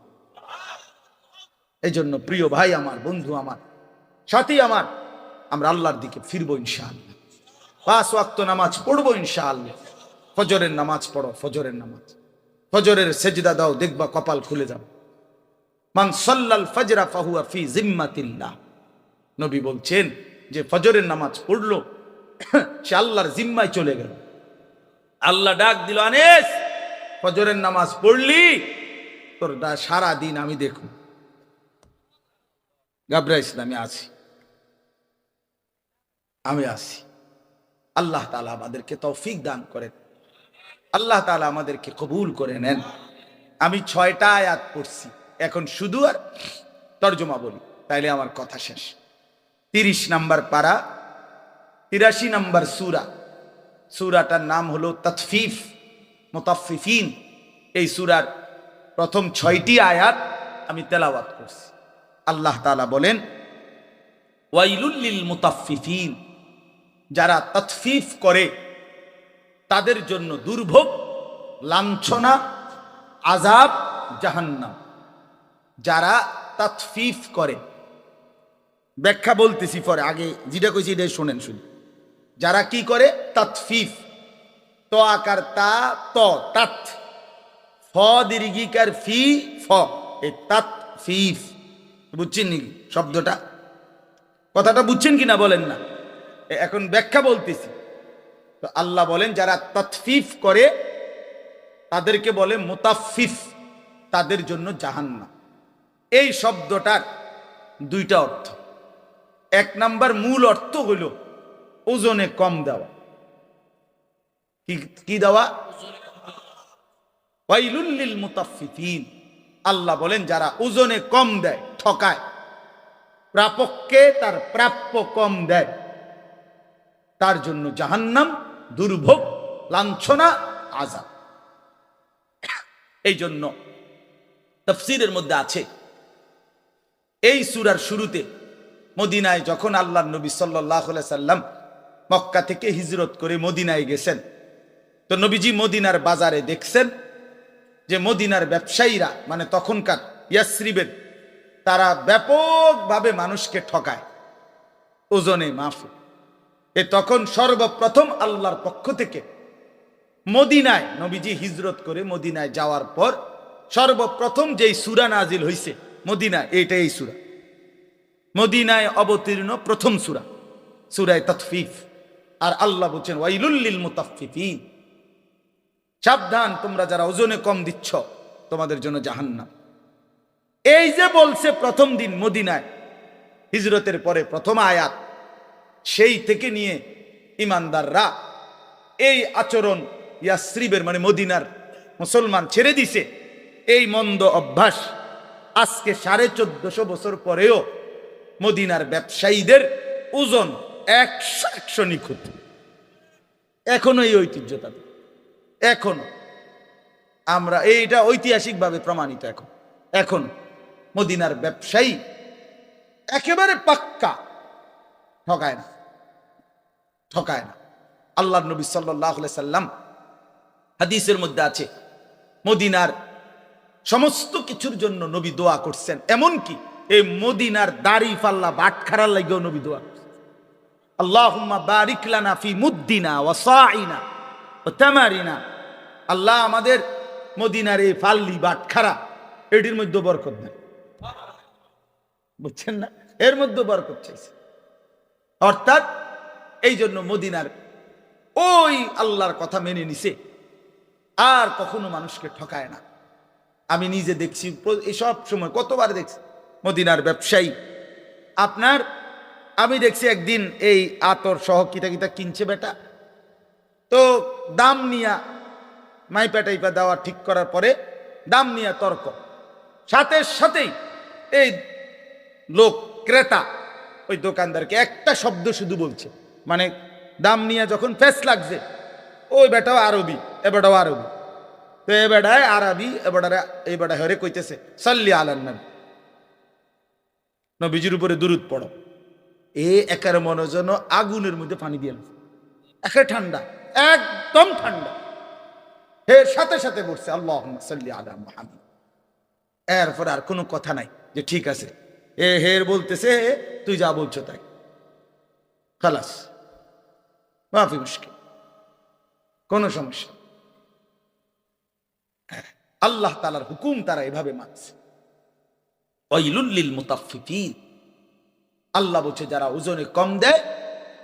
এই জন্য প্রিয় ভাই আমার, বন্ধু আমার, সাথী আমার, আমরা আল্লাহর দিকে ফিরবো ইনশাআল্লাহ। 5 ওয়াক্ত নামাজ পড়বো ইনশাআল্লাহ। ফজরের নামাজ পড়ো, ফজরের নামাজ, ফজরের সেজদা দাও, দেখবা কপাল খুলে যাবে। মান সাল্লাল ফজরা ফাহুয়া ফি জিম্মাতিল্লাহ। নবী বলছেন যে ফজরের নামাজ পড়লো সে আল্লাহর জিম্মায় চলে গেল। আল্লাহ ডাক দিল, আনিস ফজরের নামাজ পড়লি, তোর সারা দিন আমি দেখুন। ঘাবড়াইস না, আমি আছি, আমি আছি। আল্লাহ তাআলা আমাদেরকে তৌফিক দান করেন, আল্লাহ তাআলা আমাদেরকে কবুল করে নেন। আমি 6টা আয়াত পড়ছি, এখন শুধু আর তরজমা বলি, তাইলে আমার কথা শেষ। 30 নম্বর পারা, 83 নম্বর সূরা। সূরাটার নাম হলো তাতফিফ, মুতাফফিফিন। এই সূরার প্রথম 6টি আয়াত আমি তেলাওয়াত করছি। আল্লাহ তাআলা বলেন ওয়াইলুল লিল মুতাফফিফিন, যারা তাতফিফ করে তাদের জন্য দুর্ভোগ, লাঞ্ছনা, আযাব, জাহান্নাম। যারা তাতফিফ করে, ব্যাখ্যা বলতেছি পরে, আগে যেটা কইছি এটাই শোনেন শুধু। যারা কি করে? তাতফিফ, তো আকার তা, ত তাত, ফ দীর্ঘিকার ফি, ফ, এই তাতফিফ। বুঝছেন নাকি শব্দটা? কথাটা বুঝছেন কিনা বলেন না? এখন ব্যাখ্যা বলতেছি। তো আল্লাহ বলেন যারা তাতফিফ করে তাদেরকে বলে মুতাফফিফ, তাদের জন্য জাহান্নাম। এই শব্দটার 2টা অর্থ। 1 নাম্বার মূল অর্থ হইল ওজনে কম দেওয়া। কি দেওয়া? ওয়াইলুল লিল মুতাফফিফিন, আল্লাহ বলেন যারা ওজনে কম দেয়, ঠকায়, প্রাপককে তার প্রাপ্য কম দেয়, তার জন্য জাহান্নাম, দুর্ভোগ, লাঞ্ছনা, আযাব। এই জন্য তাফসীরের মধ্যে আছে, এই সূরার শুরুতে মদিনায় যখন আল্লাহর নবী সাল্লাল্লাহু আলাইহি সাল্লাম মক্কা থেকে হিজরত করে মদিনায় গেছেন, তো নবীজি মদিনার বাজারে দেখছেন যে মদিনার ব্যবসায়ীরা, মানে তখনকার ইয়াসরিবের, তারা ব্যাপকভাবে মানুষকে ঠকায় ওজনে মাফে। তখন সর্বপ্রথম আল্লাহর পক্ষ থেকে মদিনায় নবীজি হিজরত করে মদিনায় যাওয়ার পর সর্বপ্রথম যেই সূরা নাজিল হইছে মদিনায়, এইটা এই সূরা, মদিনায় অবতীর্ণ প্রথম সূরা, সূরা তাতফিফ। আর আল্লাহ বলছেন ওয়াইলুল লিল মুতাফফিফিন, সাবধান তোমরা যারা ওজনে কম দিচ্ছ, তোমাদের জন্য জাহান্নাম। এই যে বলছে প্রথম দিন মদিনায় হিজরতের পরে প্রথম আয়াত, সেই থেকে নিয়ে ইমানদাররা এই আচরণ ইয়াসরিবের মানে মদিনার মুসলমান ছেড়ে দিছে। এই মন্দ অভ্যাস আজকে 1450 বছর পরেও মদিনার ব্যবসায়ীদের ওজন 100 নিখুঁত, এখনো এই ঐতিহ্য তাদের, এখনো আমরা এইটা ঐতিহাসিকভাবে প্রমাণিত। এখন মদিনার ব্যবসায়ী একেবারে পাক্কা, ঠকায় না, ঠকায় না। আল্লাহর নবী সাল্লাল্লাহু আলাইহি সাল্লাম হাদিসের মধ্যে আছে, মদিনার সমস্ত কিছুর জন্য নবী দোয়া করছেন, এমনকি এই মদিনার দাড়ি পাল্লা বাটখারার লাগেও নবী দোয়া করছেন, আল্লাহুম্মা বারিক লানা ফি মুদ্দিনা ওয়া সাইনা ওয়া তামারিনা, আল্লাহ আমাদের মদিনার এই ফাল্লি বাটখারা এটির মধ্যে বরকত দেন। বুঝছেন না, এর মধ্যে বরকত চাইছে। অর্থাৎ এই জন্য মদিনার ওই আল্লাহর কথা মেনে নিছে, আর কখনো মানুষকে ঠকায় না। আমি নিজে দেখছি, সব সময় কতবার দেখছি মদিনার ব্যবসায়ী আপনার, আমি দেখছি একদিন এই আতর সহ কিতা কিতা কিনছে বেটা, তো দাম নিয়া মাইপা টাইপা দেওয়া ঠিক করার পরে দাম নিয়া তর্ক, সাথে সাথেই এই লোক ক্রেতা ওই দোকানদারকে একটা শব্দ শুধু বলছে, মানে দাম নিয়ে যখন ফেস লাগছে, ওই বেটাও আরবি, এ বেটাও আরবি, তো এ বেটায় আরবি, এই বেটা হরে কইতেছে সাল্লি আলান নবী, নবীজির উপরে দুরূদ পড়ো। এ একের মনে যেন আগুনের মধ্যে পানি দিয়ে, একে ঠান্ডা, একদম ঠান্ডা, হে সাথে সাথে বলছে আল্লাহুম্মা সাল্লি আলা মুহাম্মাদ। এরপর আর কোনো কথা নাই যে ঠিক আছে, এ হের বলতেছে তুই যা বলছো তাই, খালাস, মাফি মুশকিল, কোনো সমস্যা। আল্লাহ তাআলার হুকুম তারা এভাবে মানছে। ওয়াইলুল লিল মুতাফফিফিন, আল্লাহ বলছে যারা ওজনে কম দেয়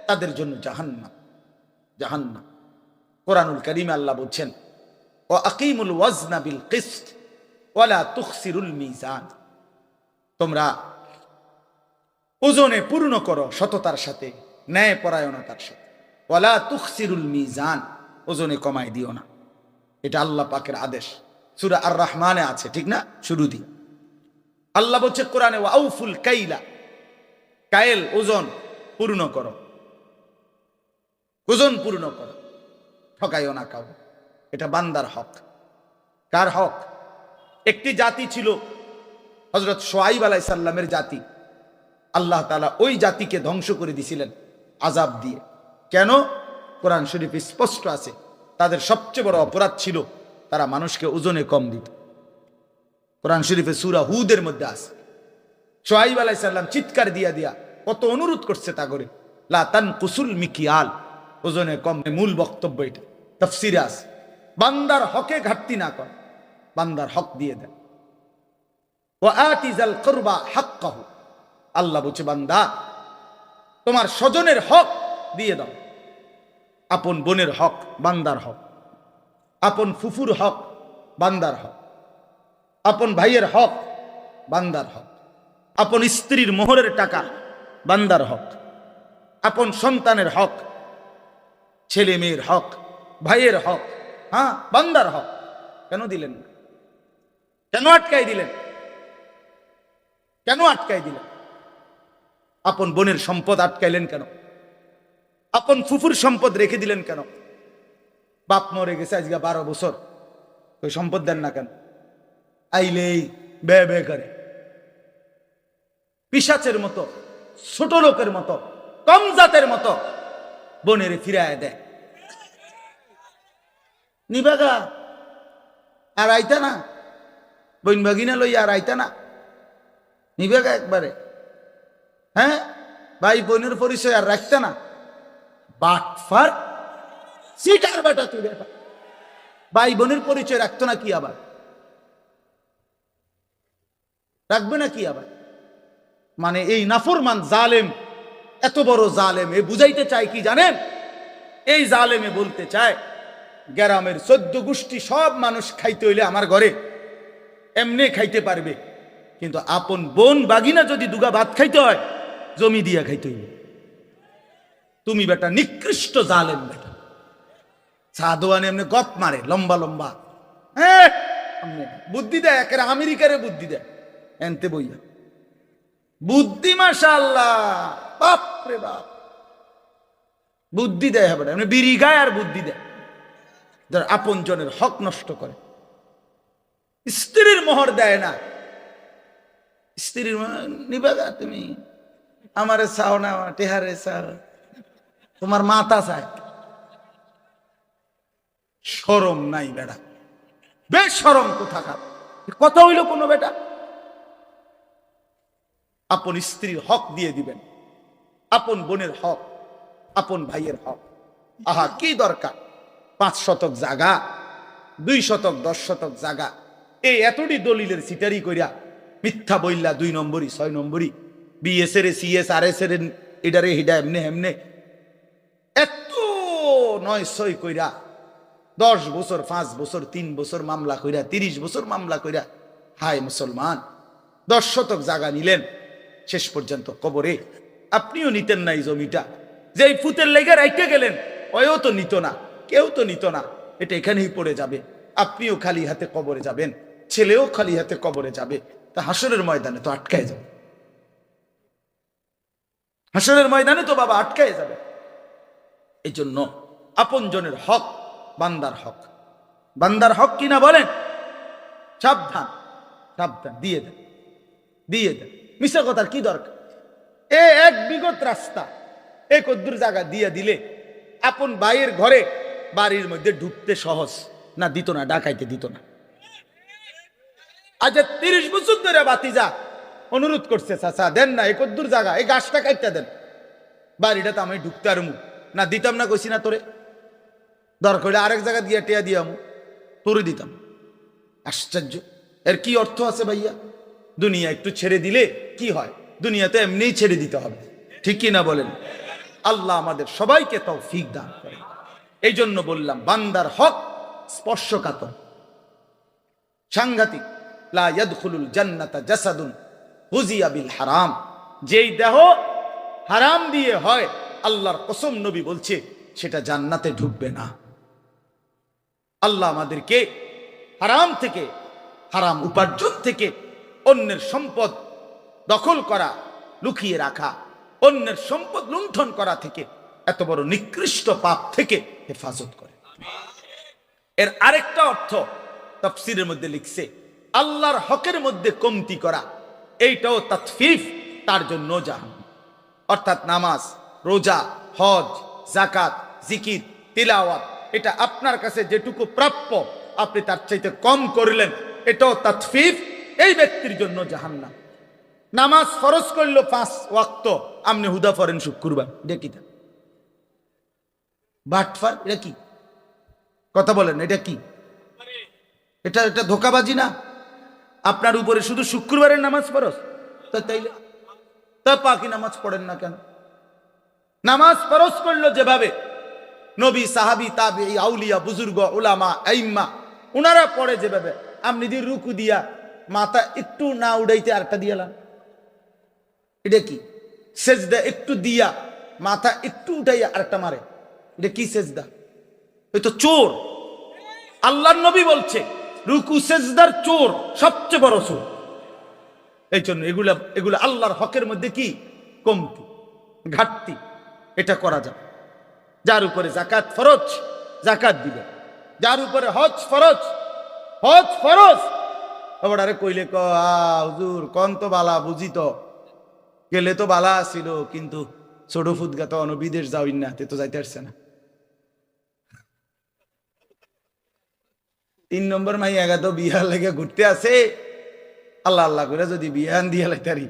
তাদের জন্য জাহান্নাম, জাহান্নাম। কোরআনুল কারীমে আল্লাহ বলছেন ওয়া আকিমুল ওয়াজনা বিল কিসত ওয়া লা তুখসিরুল মিজান, তোমরা ওজনে পূর্ণ করো সততার সাথে, ন্যায় পরায়ণতার সাথে, ওয়া লা তুখসিরুল মিজান, ওজনে কমাই দিও না। এটা আল্লাহ পাকের আদেশ, সূরা আর রহমানে আছে, ঠিক না? শুরু দিয়ে আল্লাহ বলছে কোরআনে ওয়া আউফুল কাইলা, কায়েল ওজন পূর্ণ করো, ওজন পূর্ণ করো, ঠকাইও না কাউ। এটা বান্দার হক। কার হক? একটি জাতি ছিল হযরত শুআয়ব আলাইহিস সালামের জাতি, আল্লাহ তাআলা ওই জাতিকে ধ্বংস করে দিয়েছিলেন আযাব দিয়ে। কেন? কোরআন শরীফে স্পষ্ট আছে, তাদের সবচেয়ে বড় অপরাধ ছিল তারা মানুষকে ওজনে কম দিত। কোরআন শরীফে সূরা হুদের মধ্যে আছে, শুআয়ব আলাইহিস সালাম চিৎকার দিয়া দিয়া কত অনুরোধ করছে তা করে, লা তানকুসুল মিকিয়াল, ওজনে কম। মূল বক্তব্য এটা, তাফসীরে আছে, বান্দার হকে ঘাটতি না কর, বান্দার হক দিয়ে দেন। ওয়া আতিজাল কুরবা হাক্কাহু, আল্লাহ বলছে বান্দা তোমার স্বজনের হক দিয়ে দাও। আপন বোনের হক বান্দার হক, আপন ফুফুর হক বান্দার হক, আপন ভাইয়ের হক বান্দার হক, আপন স্ত্রীর মোহরের টাকা বান্দার হক, আপন সন্তানের হক, ছেলে মেয়ের হক, ভাইয়ের হক, হ্যাঁ বান্দার হক। কেন দিলেন না? কেন আটকাই দিলেন? কেন আটকাই দিলেন? আপন বোনের সম্পদ আটকাইলেন কেন? আপন ফুফুর সম্পদ রেখে দিলেন কেন? বাপ মরে গেছে আজকে 12 বছর, ওই সম্পদ দেন না কেন? আইলেই বে বে করে, পিশাচের মতো, ছোট লোকের মতো, কম জাতের মতো বোনের ফিরায় দেয়। নিবাগা আর আইতা না, বোন ভাগিনা লই আর আইতা না, নিবাগা একবারে। হ্যাঁ, ভাই বোনের পরিচয় আর রাখতে না। বাটফার সিটার বেটা তুই বেটা, ভাই বোনের পরিচয় রাখতো না কি আবার? রাখবে না কি আবার? মানে এই নাফরমান জালেম, এত বড় জালেম, এ বুঝাইতে চায় কি জানেন? এই জালেমে বলতে চায় গ্রামের 14 গোষ্ঠী সব মানুষ খাইতে হইলে আমার ঘরে এমনি খাইতে পারবে, কিন্তু আপন বোন বাগিনা যদি দুগা ভাত খাইতে হয় জমি দিয়া খাইতে হইবে। তুমি বেটা নিকৃষ্ট জালেম বেটা। সাদওয়ানে এমনি গপ মারে লম্বা লম্বা, হ্যাঁ বুদ্ধি দেয়, একেবারে আমেরিকারে বুদ্ধি দেয় এনতে বইয়া বুদ্ধি, মাশাআল্লাহ, বাপ রে বাপ, বুদ্ধি দেয় হবে না, বিড়ি গায় আর বুদ্ধি দেয়। যারা আপন জনের হক নষ্ট করে, স্ত্রীর মোহর দেয় না, স্ত্রীর নিবাগা তুমি আমারে চাও না, টেহারে চাও, তোমার মাথা চায়। শরম নাই বেটা, বেশ শরম কোথাকার কথা হইল কোনো বেটা? আপন স্ত্রীর হক দিয়ে দিবেন, আপন বোনের হক, আপন ভাইয়ের হক। আহা কি দরকার 5 শতক জায়গা, 2 শতক 10 শতক জায়গা, এই এতটি দলিলের সিটারি কইরা মিথ্যা বইল্লা 2 নম্বরই 6 নম্বরই বিএস এর সিএস আর এস এর এডারে হিডা এমনে এমনে এত 9-6 কইরা 10 বছর 5 বছর 3 বছর মামলা কইরা 30 বছর মামলা কইরা, হায় মুসলমান, 10 শতক জায়গা নিলেন, শেষ পর্যন্ত কবরে। আপনিও নিতেন না এই জমিটা, যে এই ফুতের লেগে রাইতে গেলেন, ওও তো নিত না, কেউ তো নিত না, এটা এখানেই পড়ে যাবে, আপনিও খালি হাতে কবরে যাবেন, ছেলেও খালি হাতে কবরে যাবে, তা হাসরের ময়দানে তো আটকায় যাবে, হাসরের ময়দানে তো বাবা আটকায় যাবে। এই জন্য আপন জনের হক বান্দার হক, বান্দার হক কিনা বলেন, সাবধান সাবধান, দিয়ে দেন, দিয়ে দেন। মিশা কথার কি দরকার? এক বিগত রাস্তা, এক কদ্দুর জায়গা দিয়ে দিলে আপন ভাইয়ের ঘরে বাড়ির মধ্যে ঢুকতে সহজ না, দিত না, ডাকাইতে দিত না। আজ 30 বছর ধরে বাতিজা অনুরোধ করছে, চাচা দেন না, এক কদ্দুর জায়গা, এই গাছটা কাটতে দেন, বাড়িটা তো আমি ঢুকতে আরমু না, দিতাম না, কইছি না তোরে, দরকার হলে আরেক জায়গা দিয়ে টেয়া দিয়াম, তোরে দিতাম। আশ্চর্য, এর কি অর্থ আছে ভাইয়া? দুনিয়া একটু ছেড়ে দিলে কি হয়? দুনিয়াতে এমনিই ছেড়ে দিতে হবে, ঠিক কি না বলেন? আল্লাহ আমাদের সবাইকে তৌফিক দান করে। এই জন্য বললাম বান্দার হক স্পর্শকাতর, সাংঘাতিক। লা ইয়াদখুলুল জান্নাতা জাসাদুন হুজিয়া বিল হারাম, যেই দেহ হারাম দিয়ে হয়, আল্লাহর কসম নবী বলছে সেটা জান্নাতে ঢুকবে না। আল্লাহ আমাদেরকে হারাম থেকে, হারাম উপার্জন থেকে, অন্যের সম্পদ দখল করা, লুকিয়ে রাখা, অন্যের সম্পদ লুণ্ঠন করা থেকে, এত বড় নিকৃষ্ট পাপ থেকে হেফাজত করে। এর আরেকটা অর্থ তাফসীরের মধ্যে লিখছে, আল্লাহর হকের মধ্যে কমতি করা, এইটাও তাতফিফ, তার জন্য জাহান্নাম। অর্থাৎ নামাজ, রোজা, হজ, যাকাত, জিকির, তিলাওয়াত, এটা আপনার কাছে যেটুকু প্রাপ্য আপনি তার চাইতে কম করলেন, এটাও তাতফিফ, এই ব্যক্তির জন্য জাহান্নাম। নামাজ ফরজ করল 5 ওয়াক্ত, আপনি হুদা পড়েন শুক্রবার, দেখি তা বাটফার, এটা কি কথা বলেন? এটা কি? এটা এটা ধোকাবাজি না? আপনার উপরে শুধু শুক্রবারের নামাজ ফরজ, তা তাইলে তা বাকি নামাজ পড়েন না কেন? নামাজ ফরজ করলো যেভাবে নবী, সাহাবী, তাবেঈ, আউলিয়া, বুজুর্গ, উলামা, আইম্মা ওনারা পড়ে যেভাবে, আপনি যদি রুকু দিয়া মাথা একটু না উড়াইতে আরেকটা দিয়ালাম, এটা কি? সেজদা একটু দিয়া মাথা একটু উঠাইয়া আরেকটা মারে, এটা কি সেজদা? এই তো চোর। আল্লাহর নবী বলছে রুকু সেজদার চোর, সবচেয়ে বড় চোর। এই জন্য এগুলা আল্লাহর হকের মধ্যে কি কমতি, ঘাটতি, এটা করা যাবে। যার উপরে জাকাত ফরজ, জাকাত দিবে। যার উপরে হজ ফরজ, হজ ফরজ। আরে কইলে হুজুর কন তো বালা, বুঝি তো গেলে তো বালা ছিল, কিন্তু ছোট ফুদগা তো বিদেশ যাওই না, তে তো যাইতে পারছে না। 3 নম্বর মাই এগা তো বিহার লেগে ঘুরতে আছে, আল্লাহ আল্লাহ করে যদি বিহান দিয়া লাইতারি,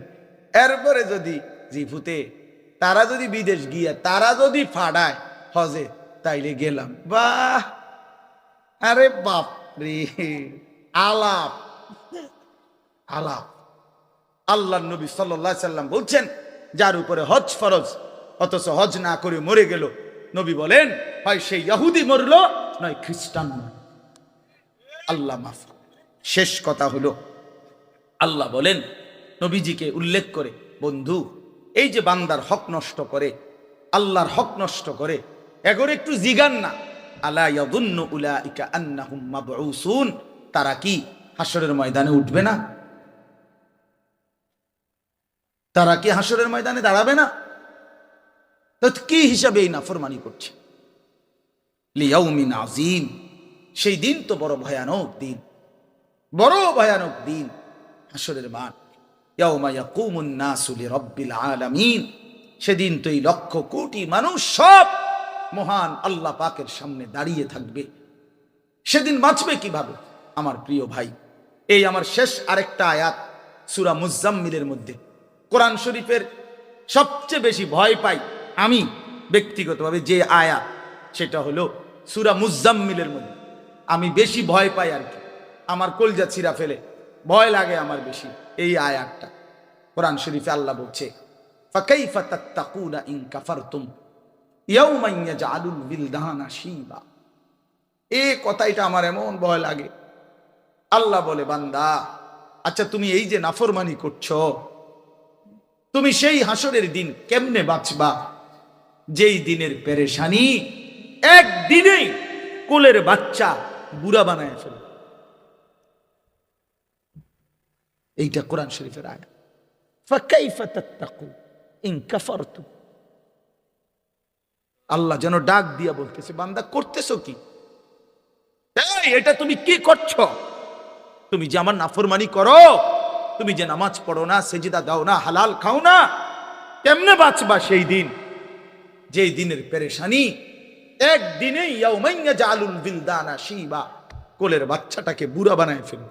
এরপরে যদি জিফুতে তারা যদি বিদেশ গিয়া তারা যদি ফাড়ায় হজে, তাইলে গেলাম। বাহ, আরে বাপ রে, আলাপ আলাপ। আল্লাহ নবী সাল্লাল্লাহু আলাইহি সাল্লাম বলছেন, যার উপরে হজ ফরজ অথচ হজ না করে মরে গেল, নবী বলেন হয় সেই ইহুদি মরলো, নয় খ্রিস্টান মরল। আল্লাহ মাফ। শেষ কথা হলো, আল্লাহ বলেন নবীজিকে উল্লেখ করে, বন্ধু এই যে বান্দার হক নষ্ট করে, আল্লাহর হক নষ্ট করে, এগোরে একটু জিগান না। আলা ইয়াযুন্নু উলাইকা আন্নাহুম মাবউসুন, তারা কি হাসরের ময়দানে উঠবে না? তারা কি হাসরের ময়দানে দাঁড়াবে না? তো কি হিসাবে এই নাফরমানি করছে? লিয়াউমিন আযীম, সেই দিন তো বড় ভয়ানক দিন, বড় ভয়ানক দিন, হাসরের মাঠ। ইয়াউমা ইয়াকুমুন নাসু লিরাব্বিল আলামিন, সেদিন তো এই লক্ষ কোটি মানুষ সব মহান আল্লাহ পাকের সামনে দাঁড়িয়ে থাকবে। সেদিন বাঁচবে কিভাবে? আমার প্রিয় ভাই, এই আমার শেষ আরেকটা আয়াত সূরা মুজাম্মিলের মধ্যে, কোরআন শরীফের সবচেয়ে বেশি ভয় পাই আমি ব্যক্তিগতভাবে যে আয়াত, সেটা হলো সূরা মুজাম্মিলের মধ্যে আমি বেশি ভয় পাই আর কি, আমার কলজা ছিঁড়া ফেলে, ভয় লাগে আমার বেশি এই আয়াতটা। কোরআন শরীফে আল্লাহ বলছে, ফাকাইফা তাত্তাকুনা ইন কাফারতুম ইয়াউমান ইয়াজআলুল বিলদানা শিবা। এই কথাটা আমার এমন ভয় লাগে। আল্লাহ বলে, বান্দা আচ্ছা তুমি এই যে নাফরমানি করছো, তুমি সেই হাসরের দিন কেমনে বাঁচবা যেই দিনের পেরেশানি একদিনেই কোলের বাচ্চা বুড়া বানায় ফেলে। এইটা কোরআন শরীফের আয়াত। ফাকাইফা তাত্তাকু ইন কাফারতুম। আল্লাহ যেন ডাক দিয়া বলতেছে, বান্দা করতেছো কি? এটা তুমি কি করছো? তুমি যে আমার নাফরমানি করো, তুমি যে নামাজ পড়ো না, সেজদা দাও না, হালাল খাও না, কেমনে বাঁচবা সেই দিন যেই দিনের পেরেশানি একদিনেই ইয়াউমান ইয়াজআলুল বিলদানা শিবা, কোলের বাচ্চাটাকে বুড়া বানায় ফেলে।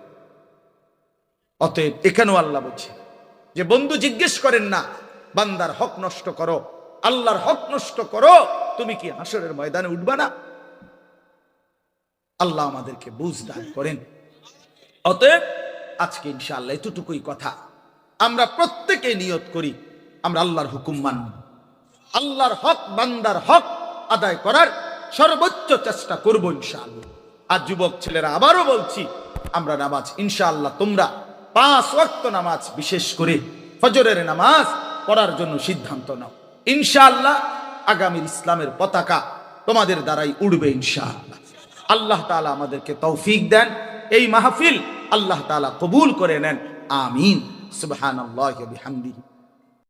অতএব এখানেও আল্লাহ বলছে যে বন্ধু জিজ্ঞেস করেন না, বান্দার হক নষ্ট করো, আল্লাহর হক নষ্ট করো, তুমি কি হাসরের ময়দানে উঠবা না? আল্লাহ আমাদেরকে বুঝ দান করেন। অতএব আজকে ইনশাআল্লাহ এতটুকুই কথা। আমরা প্রত্যেকে নিয়ত করি আমরা আল্লাহর হুকুম মানব, আল্লাহর হক বান্দার হক আদায় করার সর্বোচ্চ চেষ্টা করব ইনশাআল্লাহ। আর যুবক ছেলেরা আবারও বলছি, আমরা নামাজ ইনশাআল্লাহ তোমরা 5 ওয়াক্ত নামাজ, বিশেষ করে ফজরের নামাজ পড়ার জন্য সিদ্ধান্ত নাও। ইনশাআল্লাহ আগামীর ইসলামের পতাকা তোমাদের দ্বারাই উড়বে ইনশাআল্লাহ। আল্লাহ তাআলা আমাদেরকে তৌফিক দেন, এই মাহফিল আল্লাহ তাআলা কবুল করে নেন। আমিন। সুবহানাল্লাহি ওয়া বিহামদিহি।